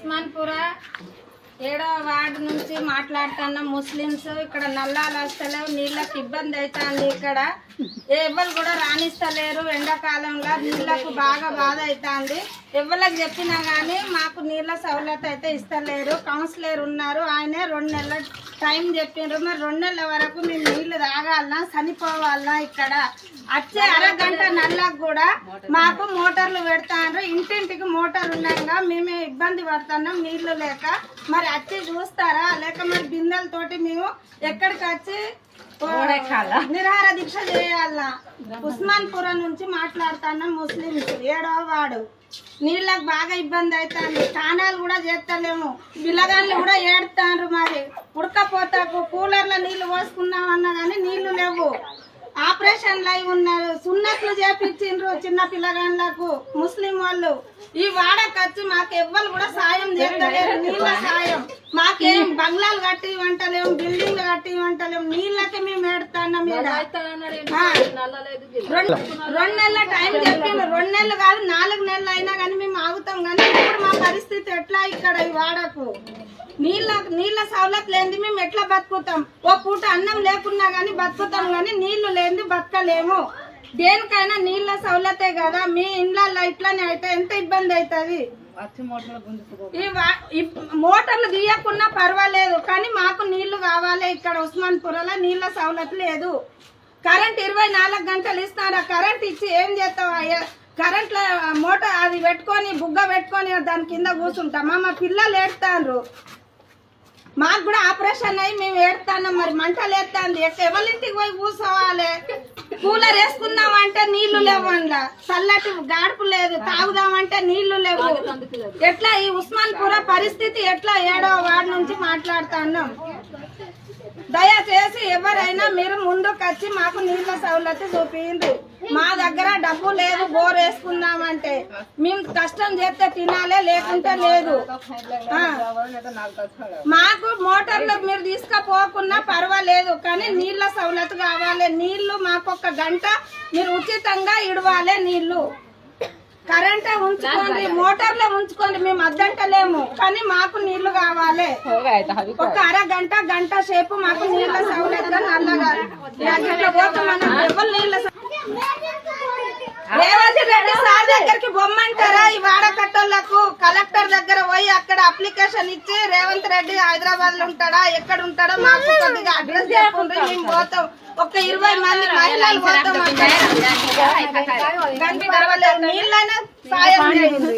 ఉస్మాన్పుర 7వ వార్డు నుంచి మాట్లాడుతున్న ముస్లిమ్స్ ఇక్కడ నల్లాలు వస్తలేవు, నీళ్ళకి ఇబ్బంది అవుతుంది. ఇక్కడ ఎవరు కూడా రాణిస్తలేరు. ఎండాకాలంలో నీళ్ళకు బాగా బాధ అవుతుంది. ఎవరికి చెప్పినా కానీ మాకు నీళ్ళ సౌలత అయితే ఇస్తలేరు. కౌన్సిలర్ ఉన్నారు, ఆయనే 2 నెలల టైం చెప్పిండ్రు. మరి 2 నెలల వరకు మేము నీళ్లు తాగాలన్నా చనిపోవాలన్నా ఇక్కడ వచ్చే అరగంట నల్లకు కూడా మాకు మోటార్లు పెడతారు. ఇంటింటికి మోటార్ ఉన్నాక మేమే ఇబ్బంది పడుతున్నాం నీళ్లు లేక. మరి వచ్చి చూస్తారా లేక మరి బిందెలతోటి మేము ఎక్కడికి వచ్చి నిరాహార దీక్ష చేయాలా? ఉస్మాన్పుర నుంచి మాట్లాడుతున్నాం ముస్లింస్ 7వ వార్డు. నీళ్ళకి బాగా ఇబ్బంది అవుతుంది. స్నానాలు కూడా చేస్తలేము, పిల్లగాళ్ళు కూడా ఏడుతారు. మరి ఉడకపోతాకు కూలర్లో నీళ్లు పోసుకున్నామన్నా కానీ నీళ్లు లేవు. ఆపరేషన్లు అయి ఉన్నారు, సున్నట్లు చేపించిండ్రు చిన్న పిల్లగాళ్ళకు ముస్లిం వాళ్ళు. ఈ వాడకు వచ్చి మాకు ఎవ్వరు కూడా సాయం చేస్తలేరు. నీళ్ళ సాయం మాకేం బంగ్లాలు కట్టి ఇవ్వంటలేము, బిల్డింగ్లు కట్టి ఇవ్వంటలేము. నీళ్ళకి మేము ఏడుతున్నాం. 2 నెలల టైం చెప్పిండ్రు. 2 నెలలు కాదు 4 నెలలు అయినా కానీ మేము ఆగుతాం. కానీ ఇప్పుడు మా పరిస్థితి ఎట్లా ఇక్కడ ఈ వాడకు? నీళ్ళ సౌలత్ లేనిది మేము ఎట్లా బతుకుతాం? ఓ పూట అన్నం లేకున్నా గానీ బతుకుతాం, కానీ నీళ్లు లేనిది బతకలేము. దేనికైనా నీళ్ళ సౌలతే కదా. మీ ఇండ్ల ఇట్లానే అయితే ఎంత ఇబ్బంది అవుతుంది. ఈ మోటార్లు తీయకున్నా పర్వాలేదు, కానీ మాకు నీళ్లు కావాలి. ఇక్కడ ఉస్మాన్పురలో నీళ్ళ సౌలత్ లేదు. కరెంట్ 24 గంటలు ఇస్తారా? కరెంట్ ఇచ్చి ఏం చేస్తావా? కరెంట్ లో మోటార్ అది పెట్టుకొని బుగ్గ పెట్టుకొని దాని కింద కూర్చుంటామా? మా పిల్లలు ఏడుతాండ్రు. మాకు కూడా ఆపరేషన్ అయ్యి మేము ఏడుతున్నాం. మరి మంటలు ఏడుతుంది. ఎవరింటికి పోయి కూర్చోవాలి? కూలర్ వేసుకుందామంటే నీళ్లు లేవు, అందులో చల్లటి గాడుపు లేదు. తాగుదామంటే నీళ్లు లేవు. ఎట్లా ఈ ఉస్మాన్పుర పరిస్థితి ఎట్లా? 7వ వార్డు నుంచి మాట్లాడుతున్నాం. దయచేసి ఎవరైనా మీరు ముందుకు వచ్చి మాకు నీళ్ళ సౌలత చూపించండి. మా దగ్గర డబ్బు లేదు, బోర్ వేసుకుందామంటే మేము కష్టం చేస్తే తినాలే, లేకుంటే లేదు. మాకు మోటార్లు మీరు తీసుకుపోకున్నా పర్వాలేదు, కానీ నీళ్ళ సౌలత కావాలి. నీళ్లు మాకు 1 గంట మీరు ఉచితంగా ఇవ్వాలి. నీళ్లు కరెంటే ఉంచుకోండి, మోటార్లే ఉంచుకోండి, మేము అద్దంటలేము, కానీ మాకు నీళ్లు కావాలి. 1 అరగంట గంట సేపు మాకు నీళ్ళ సౌలతగా నల్లగా నీళ్ళ. రేవంత్ రెడ్డి సార్ దగ్గరికి బొమ్మంటారా? ఈ వాడకట్టోళ్లకు కలెక్టర్ దగ్గర పోయి అక్కడ అప్లికేషన్ ఇచ్చి రేవంత్ రెడ్డి హైదరాబాద్ లో ఉంటాడా ఎక్కడ ఉంటాడో మాకు కొద్దిగా అడ్రస్ చెప్పుండ్రి. మేము పోతాం. 20 మంది మహిళలు పోతాం. నీళ్ళైనా సాయం చేయండి.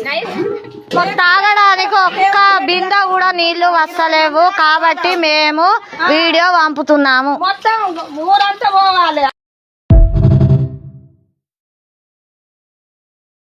తాగడానికి ఒక్క బిందె కూడా నీళ్లు వస్తలేవు, కాబట్టి మేము వీడియో పంపుతున్నాము. మొత్తం ఊరంతా పోవాలి.